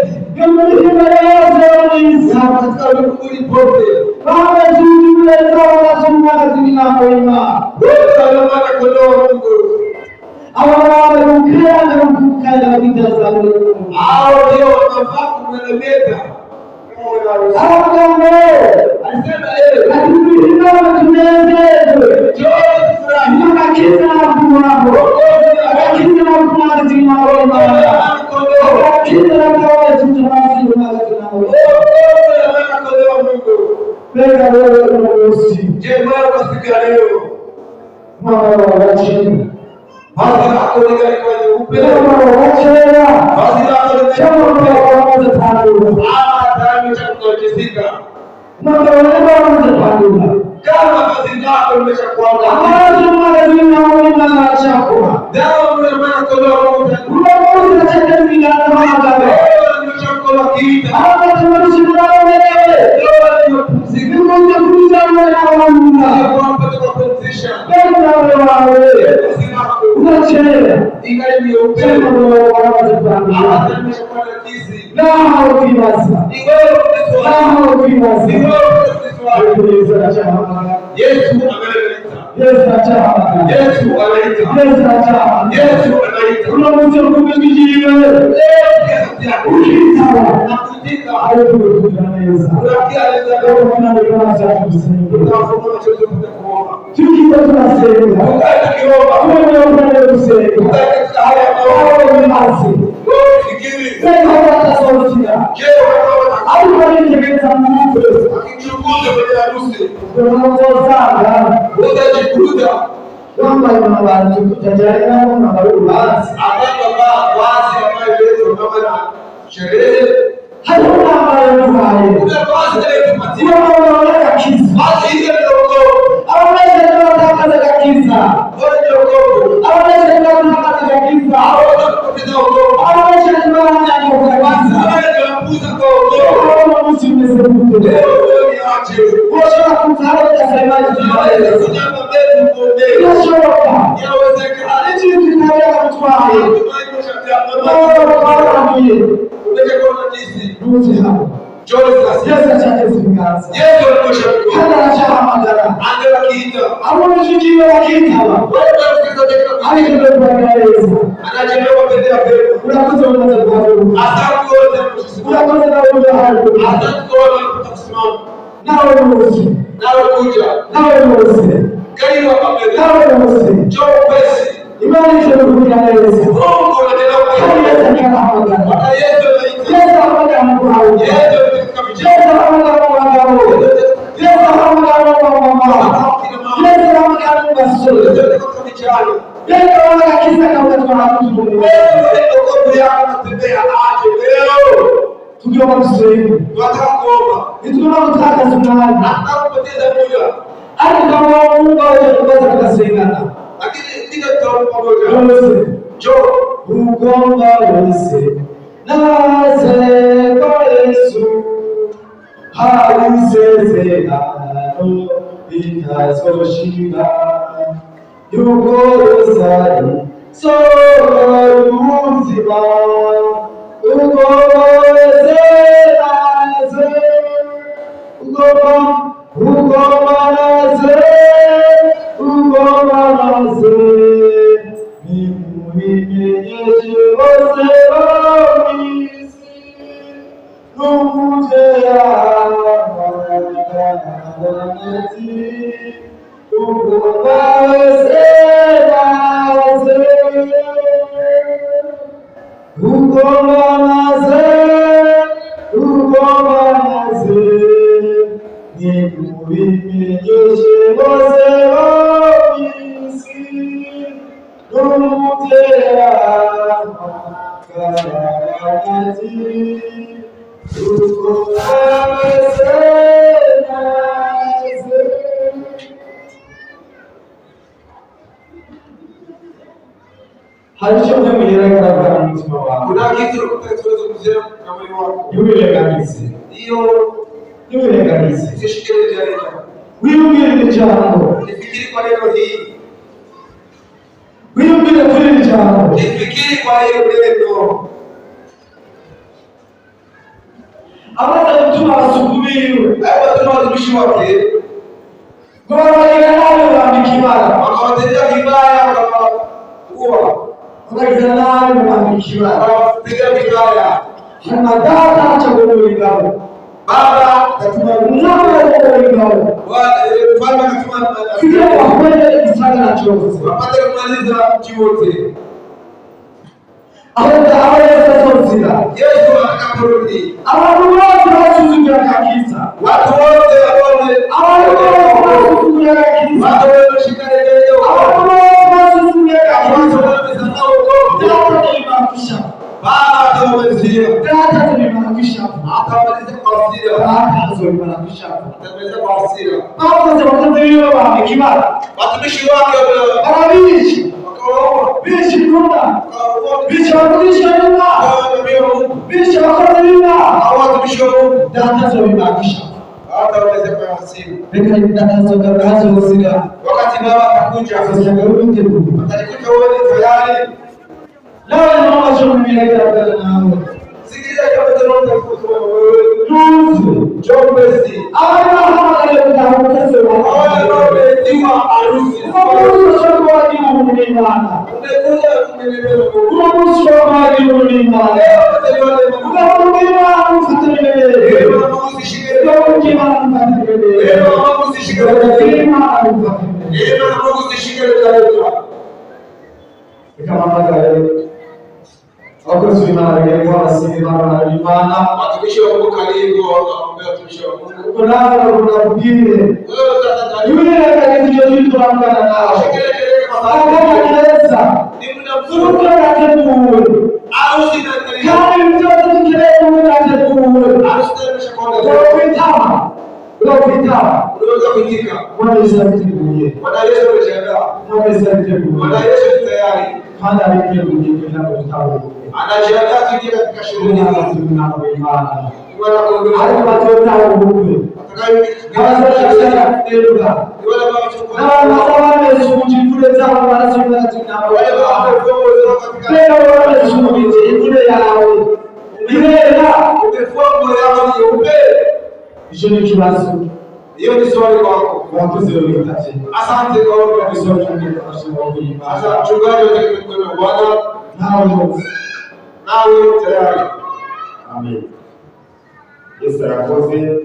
katika kukuli pote baba tujieleza wala tunataka tunapoima wote wanaona kondoo Mungu awala mkaya na mkaya bitazama hao ndio wanafaa kumelemeta hao alisema lakini ndio tunaendelea joy furaha kama kisa hapo lakini hapo tunaona kisa hapo tunaona Pega wewe na Yesu. Je, mara kusikia leo? Mama wa chini. Basi hakuonekana kwa nyeupe. Mama wa chini. Basi hakuonekana kwa kwanza tano. Tano cha kutokizika. Mama wa tano. Kama basi ndio umeshakwenda. Hapo mara zinaona na chakula. Dawa mwana kondoo mmoja. Mmoja anataka mingana mama. Nimeshakola kiita. Hapo tunashindana wewe. Zikimwona kuzama na Mungu hapo kwa position ndio wewe unachelewa ingali upendo wa na haukimasa Yesu ameleta Yesu acha. Yesu anaita. Yesu acha. Yesu anaita. Unamwita kukujiwe. Ukitawa na kutika hayo kutukaneza. Unakia leza kwa kuna mikono za kusinga. Unafunga chochote kuomba. Tukiwa tunasema, tukiomba, tunaomba kusema. Katika haya mambo ni mazi. Fikiri. Sasa hata sautia. Je, au wanyenyekeeza Mungu. Akichunguza kwenye harusi. Tunazozana. Utajikuta kwamba kuna watu tutajaliana na basi ataka basi ambayo leo kama na sherehe hakuna ambayo ni kuna basi ile tupatie wanaona kiza basi ile ndogo au ndio tunataka kiza ndio ndogo au ndio tunataka kiza au tunataka ndogo au ndio tunataka kwanza ndio tunapuza kwa ndogo msimesebuke leo niache kwa kutana tutasemaje tunaweza kunyama mbele kuombe yawezekana hichi kinaweza kutwaa Ruzi hapo. Yesu chake zingaza. Yesu alikuwa hana shaka madara. Angela kiita. Amunishikiwa kiita. Alikuwa anachelewa mbele ya pepo. Unakuta unaanza kuona. Asante wote. Unakuta na wewe hapo. Asante kwa kusimama. Nawe Mungu. Nawe kuja. Nawe Mungu. Kaiwa pamoja. Nawe Mungu. Njoo pesi. Imani yetu kunaeleza. Mungu anaendelea kueleza kama hapo. Hata Yesu anaita. Yesu anakuja hapo. Yesu katika mjini. Yesu anakuja hapo. Yesu anakuja hapo. Yesu anakuja hapo basi. Yesu katika mjini. Yesu anakuja kisa kama tunataka Mungu. Yesu ndio yako natembea aje leo. Tukiomba tuseme. Tunataka kuomba. Tunataka tunataka. Hata kupoteza muda. Hata kama Mungu hajatuweza tukasengana. Lakini kile tutaomba pamoja. Njoo ugomba wese. Naze kwa Yesu. Hausezerano itazoshinda. Yuko rosari. So uzima. Ugomba wese naze. Ugomba naze. Ugomaze ni muhimenyeshe wose wamisi numujea wanakananeti ugomaze naze ugomaze ni muhimenyeshe wose Harisha mwenyewe kwa mtu wako. Kuna kitu tunaweza kusema kama hiyo. Yule kabisa. Hiyo yule kabisa. Sishikile jana. Wewe jambo. Nifikiri kwa leo hii. Wewe kweli jambo. Nifikiri kwa hiyo neno. Hata mtu asubuhi, hata mtu watumishi wake. Kwa wale wamekimara, wakawatendea vibaya kama kuwa. Wakajidharau na wamekimara, wakapiga vibaya. Hana dada cha kuolewa. Baba katika mlango wa kuolewa. Mfalme katika sio kwa kweli kisanga na chozi. Wapate kumaliza chote. Yesu atakaporudi. Watu wote wasuzukia kabisa. Watu wote wasuzukia kabisa. Watu wote shika leo. Watu wote wasuzukia kabisa. Hata nimekwisha. Baba atamalizia. Hata nimekwisha. Atamalizia kwa hasira. Hata nimekwisha. Atamalizia kwa hasira. Hapo sasa wataendelea wamekimara. Watumishi wake wanabishi. Bishi kuna. Bishi wakisha nyuma. Bishi wakati nyuma. Hawatumishi wao data za mibakisha. Hata waweze kwa hasira. Beka data za kazi wasira. Wakati baba atakuja asiangalie kitu. Atalikuta wewe tayari. Leo ni mama sio mimi ndio nao. Sikiliza kama tunaona kwa wewe. Job basi. Hawa kama wale kutafuta sema. Hawa ndio timu harusi. w'Imana. Umekuja kumenelewa. Umunsi w'amahirwe w'Imana. Ugahora w'Imana ufatanyije. Ugahora w'Imana ufatanyije. Ikahamagara abakozi b'Imana rero abasizi b'Imana watumishi wa Mungu karibu wakaombea watumishi wa Mungu. Uko nao unabugire. Yule akaje tunaangana nao. Kama kinaweza. Ni muda mzuri. Tunategemea. Au sina kama mtoto tukilewa tunategemea. Au sina mshakonda. Unapita. Unaweza kuitika. Bwana Yesu atukulie. Bwana Yesu amejiandaa. Bwana Yesu atukulie. Bwana Yesu tayari. Hana aliyekuja kwa kitabu. Anajiandaa kuingia katika shughuli za Imani. Bwana kuondoa. Hata watu wao huko. Hiyo ni swali kwako. Asante kwa wote wamesoma. Sasa mchungaji wa Bwana nawe tayari. Amen. Yesu arakoze.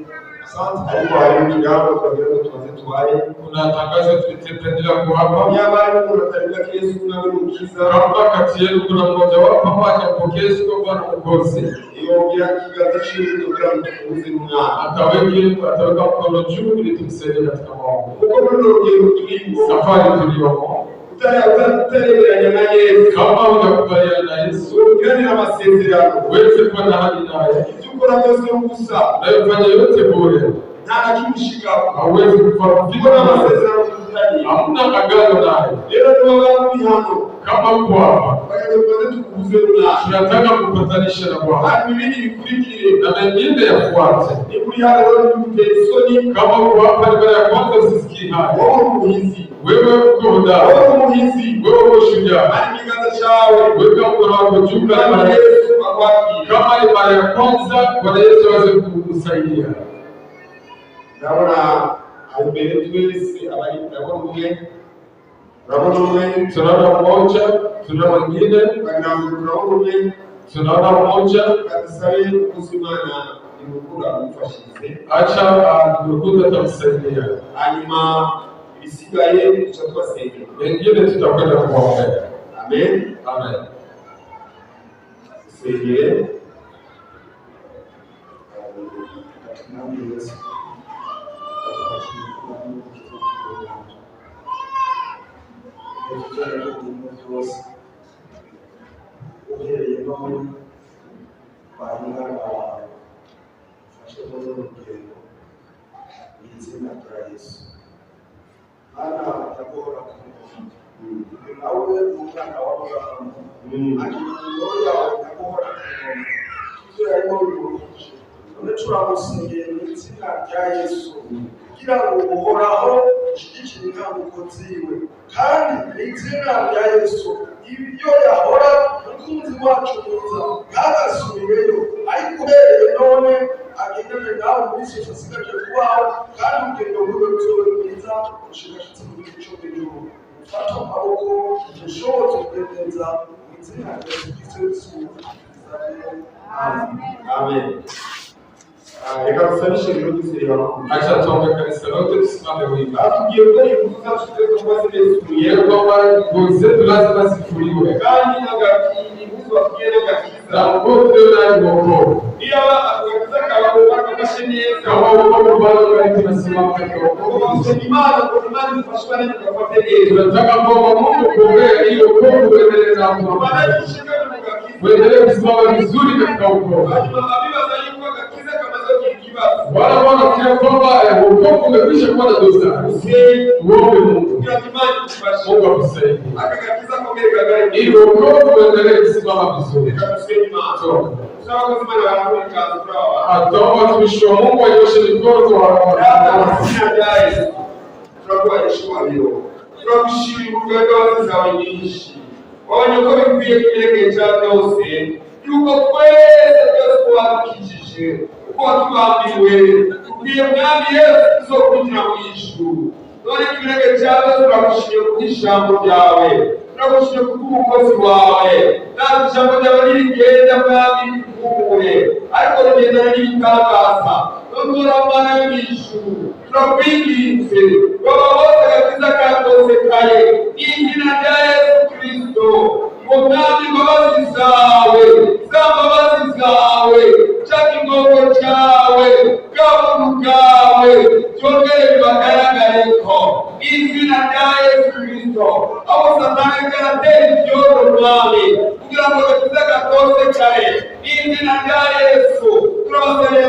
Asante. Ariko hari ikigambo twagira tumaze tubaye. Kuna tangazo tulitendela kuhapa. Nyabari unatabika Yesu nawe mukiza. Hapa kati yetu kuna mmoja wapo ambao hajapokea Yesu kwa Bwana Mwokozi. Iyo bya kigaza chini kugira mtukuze umwana. Ataweka mkono juu ili tumsaidie katika maombi. Uko ndio rugendo tulipo. Safari tuliyomo. Utareberanya na Yesu. Kama unakubaliana na Yesu, ugani na masezerano. Wewe kwenda hadi naye. Ukora byose ugusa. Na ufanye yote bure. Nta kimushika. Hauwezi kufahamu na masezerano kutani. Hamna agano naye. Leo tunaona hano. Kama uko hapa, tukuze na tunataka kupatanisha na Bwana. Hadi mimi nikurikire na mengine yafuate. Ni kuri hano n'umutesoni. Kama uko hapa ni mara ya kwanza usisikii haya. Wewe muhizi. Wewe uko hodari. Wewe muhizi. Wewe uko shujaa. Hadi kiganza chawe. Weka mkono wako juu kama Yesu akwaki. Kama ni mara ya kwanza, Bwana Yesu aweze kukusaidia. Naona albele twese abari ndabona umwe. Rabona umwe, tunaona mmoja, tunaona mwingine, tunaona umwe, tunaona mmoja. Katisabe kusimana imukura umfashize. Acha ndugu tutamsaidia. Hanyuma isigaye tutatwasaidia. Wengine tutakwenda kuombea. Amen. Amen. Saidia. uhereye none bahingana fashe muri urugendo izina rya Yesu ana atakora nawe umwana wa Abrahamu akimwoya atakora ivyo yarimo biruhije none turamusingiye mu izina rya Yesu kugira ngo uhoraho ushigikire intambuko ziwe kandi mu izina rya Yesu ibyo yahora umukunzi wacu mwiza ntagasubireyo ariko uhereye none agendane nawe muri icyo asigaje kubaho kandi urugendo rwe ruzobe rwiza ushigashitse mu gihe cyo hejuru ufata amaboko ushoboze kugendeza mu izina rya Yesu. Amen. Reka tusabishe rero dusireba. Acha tuombe kanisa lote tusimame wima. Tugiye gukora ikuza tutezo kwa Yesu. Yego kwa ngozetu lazima zifuliwe. Kandi hagati y'imbuzo bakigenda gakiza. Na wote na ngoko. Iyo akaza kabako bakafashe neza. Kama uko bado bali tunasimama katika wokovu. Imani ifashwa nini tukapate neza. Tunataka kwamba Mungu kuombea ili wokovu uendelee na Mungu. Baada tushike na gakiza. Uendelee kusimama vizuri katika wokovu. Habiba zaidi gakiza kama zote kikiba. Wala wanafikiria kwamba wokovu umekwisha kuwa na dosari. Uombe Mungu. Mungu akusaidie. Akagakiza kwa mbele gari. Ili wokovu uendelee kusimama vizuri. Toka. Sawa kwa sababu ya Afrika tunawa. Ataomba watumishi wa Mungu wanyoshe mikono wa tunakuwa heshima leo. Tunakushukuru kwa kazi za wenyeji. Wanyoko bikwiye kireke cha byose. Yuko kwese byose kwakijije. Uko twabwiwe. Tugiye mwami Yesu tuzokugira mu ijuru. None kireke cha byose turakushimye ku ijambo ryawe. turagushimye kubw'umukozi wawe kandi ijambo ryawe nirigenda mwami rikubuye ariko rigendana n'ibitangaza none Mana y'ijuru turakwinginze baba bose agakiza katosekaye izina rya Yesu Kristo mwami imbabazi zawe z'ambabazi zawe cyangwa ingogo cyawe bw'abuntu bwawe byongere bibagaragare ko izina rya Yesu Kristo aho Satani karatera ibyondo mwami kugira ngo agakiza katosekaye izina rya Yesu turabasabye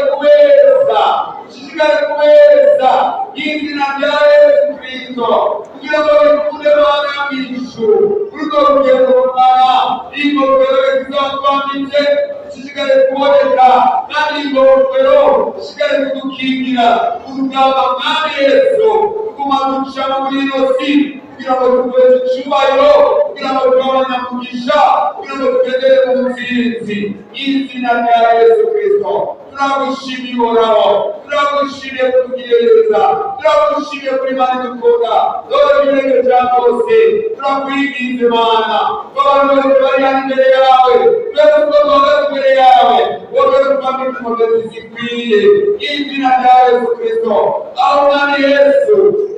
kubeza ushishikare kubeza izina rya Yesu Kristo kugira ngo bikunde Mana y'ijuru urwo rugendo Mana ingofero zizatwambitse ushishikare kuboneka kandi ingofero ushishikare kudukingira urugamba mwami Yesu ruguma duca muri ino si kugira ngo tuguhe icyubahiro kugira ngo tube abanyamugisha kugira ngo tugendere mu ntsinzi izina rya Yesu Kristo turagushimiye uhoraho turagushimiye kutugirira turagushimiye kuri Mana dukunda dore ibirenge bya Mose turakwinginze Mana abantu bose bari hano imbere yawe twese uko duhagaze imbere yawe wowe twambike impongezi zikwiye izina rya Yesu Kristo aho mwami Yesu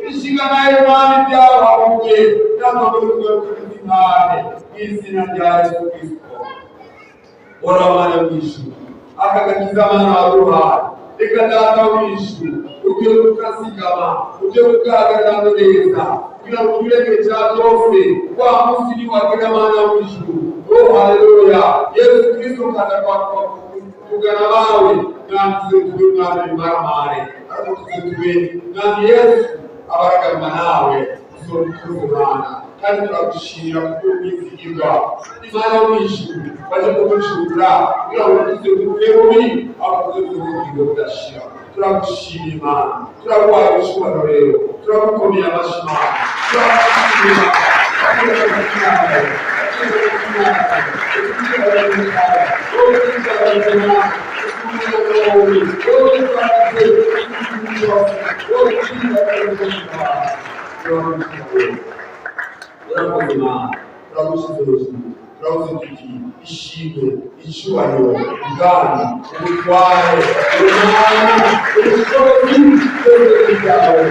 ishinga nayo Mana ibyawe wahuye cyangwa ngo tuwe kuri finale izina rya Yesu Kristo ora Mana y'ijuru aka gakiza Mana waduhaye reka data w'ijuru ujye ukasigama ujye ukagaragara neza kugira ngo tureke cya byose wa munsi ni wagera Mana w'ijuru oh haleluya Yesu Kristo kaza kwa kugana bawe nanze tuwe Mana imaramare ariko tuwe nami Yesu abaragama nawe tuzobikuze Mana kandi turagushimira kuko wizigirwa Imana w'ijuru baje kugucura kugira ngo tuze duperubi abakoze ubugingo budashira turagushimira Imana turaguhaye ibishobora rero turagukomeye amashyi Mana turagushimira ishimwe icyubahiro ubwami ubutware ubumana ubushobozi bwose bwawe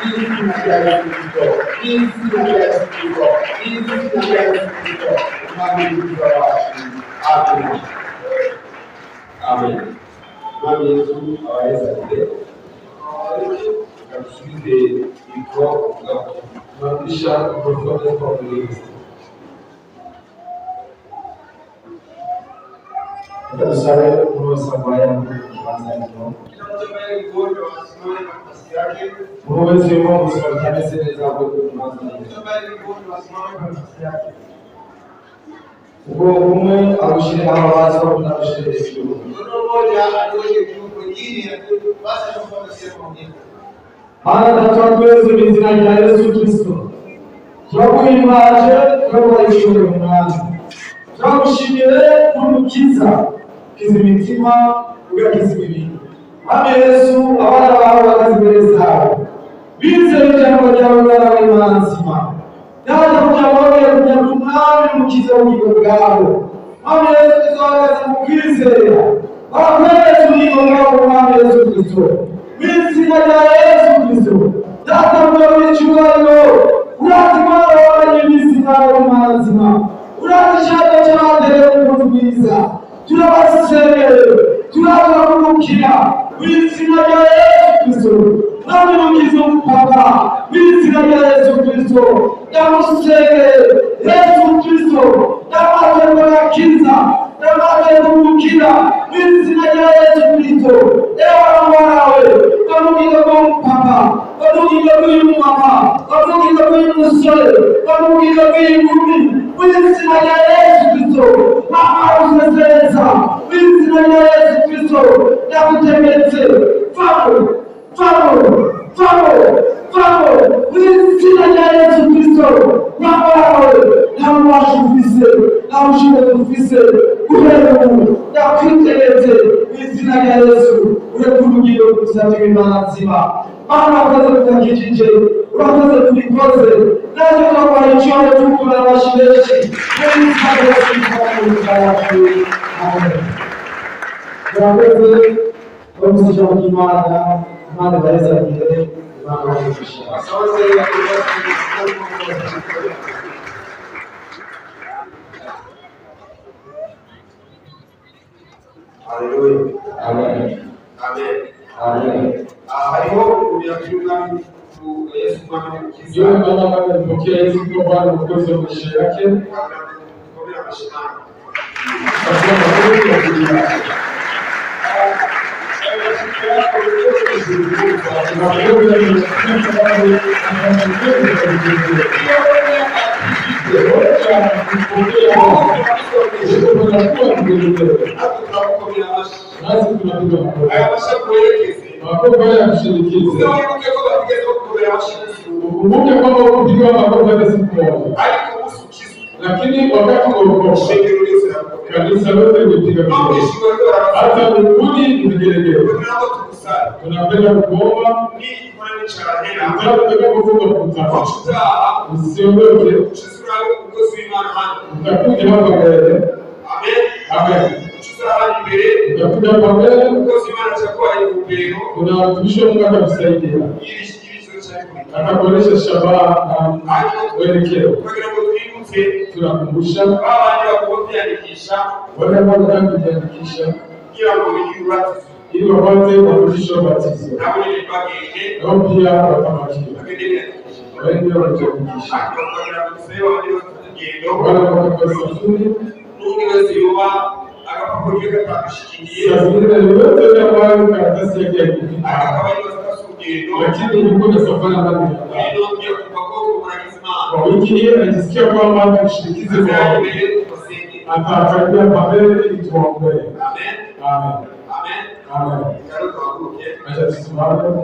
izina rya Yesu Kristo izina rya Yesu Kristo izina rya Yesu Kristo umwami w'umukiza wacu amen amen umwami Yesu abayezanire agasubize ibyo ugakumanisha ubuvuzi bw'ubwiza Tusabe unosa mbaya mwanzo. Muweze Mungu sote seneza kwa mwanzo. Uko umwe arushire ababaza ko tunashire Yesu. Mmoja adoje kitu kingine basi tunaposema mwingine. Mana tatweze bizina ya Yesu Kristo. Twakuimaje kwa ishuri mwanzo. Twakushimire kumukiza kizimitima ugakizimibiri Mwami Yesu abana bawe bakazimbere zawe bizeye ijambo ryawe mwana w'Imana nzima yaje kujya kujya ku mwami mukiza w'ubugingo bwawe Mwami Yesu tuzohagaze mu kwizera bakwezi ubugingo bwawe Mwami Yesu Kristo mw'izina rya Yesu Kristo data mwawe w'icyubahiro urazi Imana wabanye n'izina w'Imana nzima urazi ijambo cy'abatere ukuntu bwiza turabasengere turabakurukira w'izina rya Yesu Kristo nami mukiza umupapa w'izina rya Yesu Kristo ndamusengere Yesu Kristo ndamaze kubakiza ndamaze kumukira w'izina rya Yesu Kristo ewa warawe bamugiga bw'umupapa bamugiga bw'umumama bamugiga bw'umusore bamugiga bw'inkumi w'izina rya Yesu Kristo mama uzezeza w'izina rya Yesu Kristo ndagutegetse famo w'izina rya Yesu Kristo mama wawe ntamubasha ufise ntamushobozi ufise guhera ubu ndakwitegereze w'izina rya Yesu ureke urugendo rw'ubuzima bw'Imana nzima Mana urakoze kutangikije, urakoze kubikoze, natwe tunakuharikiwe tuko na bashibeshi muri izina yacu. Amen. Urakoze bamusije mu Imana, Imana barezagire, Imana barezagire. Haleluya. Amen. Amen. Amen. Hariho uyabyumva Yesu Mwami Mukiza. Yule mama alipokea Yesu kwa Bwana mwokozi wa maisha yake. Komera amashimano. Ukumbuke kwamba ukipiga makofi hata siku moja. Lakini wakati unapokuwa kanisa lote limepiga makofi. Hata mbinguni ni vigelegele. Tunapenda kuomba tutakapofunga mkutano. Usiondoke. Utakuja hapa mbele. Amen. Utakuja hapa mbele. Kuna watumishi wa Mungu atakusaidia. Atakuonyesha shabaha na mwelekeo. Tunakumbusha wale ambao wanataka kujiandikisha ili wapate mafundisho ya ubatizo. Nao pia watamakiwa. Waende wajiandikishe. Wale watakuwa safiri. Safiri yoyote ile ambayo karatasi yake haikupita. Lakini ilikuwa na safari ndani yake. Kwa wiki hii anajisikia kwamba tushirikize kwa atakaribia pambele ili tuombe. Amen. Amen. Amen. Acha tusimame.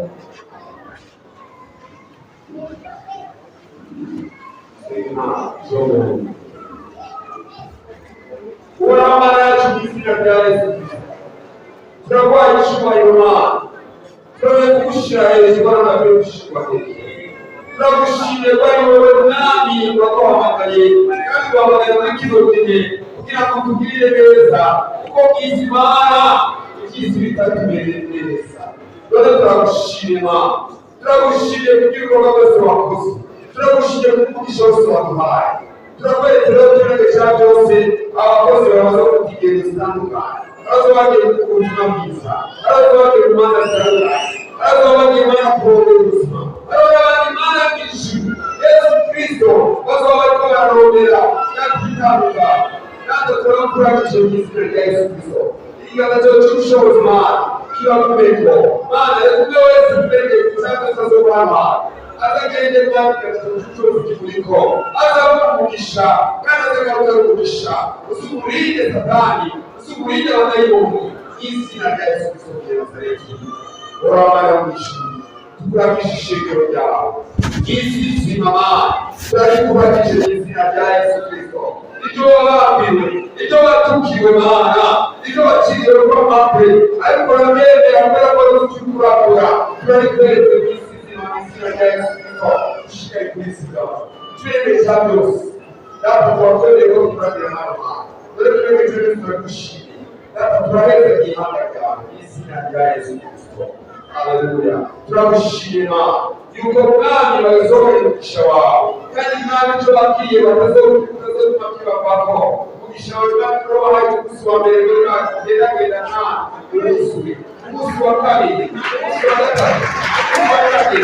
Uramana yacu izina rya Yesu. Turaguha icyubahiro Mana. Turabe kugushira hejuru na kugushira hejuru. Turagushimye ko ari wowe mwami waduhamagaye kandi wahamagaye muri kino gihe kugira ngo tugirire neza kuko mwisi Mana ibyisi bitatubereye neza. Dore turagushima. Turagushimye kubw'ibikorwa byose wakoze. Turagushimye kubw'umugisha wose waduhaye. Turakwete rero turegesha byose abakozi bamaze kutigenda zitandukanye. Abazo bagiye ku butumwa bwiza. Abazo bagiye ku manza zitandukanye. Abazo bagiye mu yapfuye ubuzima. Abazo bagiye mu manza y'ijuru. Yesu Kristo bazo bariko bararondera yakwitabira. Natwe turakuragije mu izina rya Yesu Kristo. Ikiganza cyawe cy'ubushobozi Mana kibakumeko. Mana reka umwe wese mbere cyangwa se azoguhamara. Azagende kwakira cy'ubushobozi kikuriko. Azamukugisha kandi azagaruka kugugisha. Usukurinde Satani. Usukurinde abadayimoni. Izina rya Yesu Kristo wa Nazareti. Urabana mwishuri. Tukuragije ishengero ryawe. Isi nzima Mana. Turarikubagije izina rya Yesu Kristo. Icyo wabambiwe, icyo watukiwe Mana, icyo waciriwe kwa mape, ariko urabemera kubera ko tukurakura. Turarikweretse mw'isi nzima izina rya Yesu Kristo. Ushikare kuri sigaba. Turegesha byose. Data twakwemeye ko turagira Mana. Dore turegesha turagushimye. Data turareze ihanga ryawe izina rya Yesu Kristo. Haleluya. Turagushima yuko mwami bazohora umugisha wawe kandi mwami icyo bakiriye batazokumakira kwako umugisha wawe kandi urobahaye umunsi wa mbere muri mwaka ugendagenda nta umunsi umunsi wa kabiri umunsi wa gatatu umunsi wa kane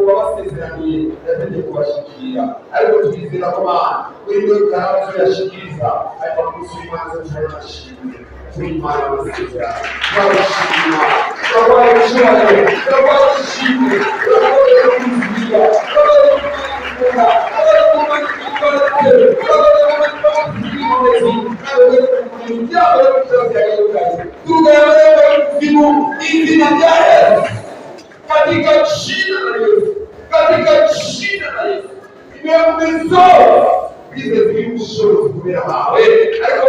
basezeraniye yategeye kubashikira ariko twizera ko Mana kuri byo kandi yashikiriza ariko kumunsi w'imanza turashimye kuri Imana basezerana turashimira turabaye cyane turabaye cyane turabaye kuzira turabaye kumva katika jina la Yesu, katika jina la Yesu. Imekumizo bize ziri musoro kubera bawe ariko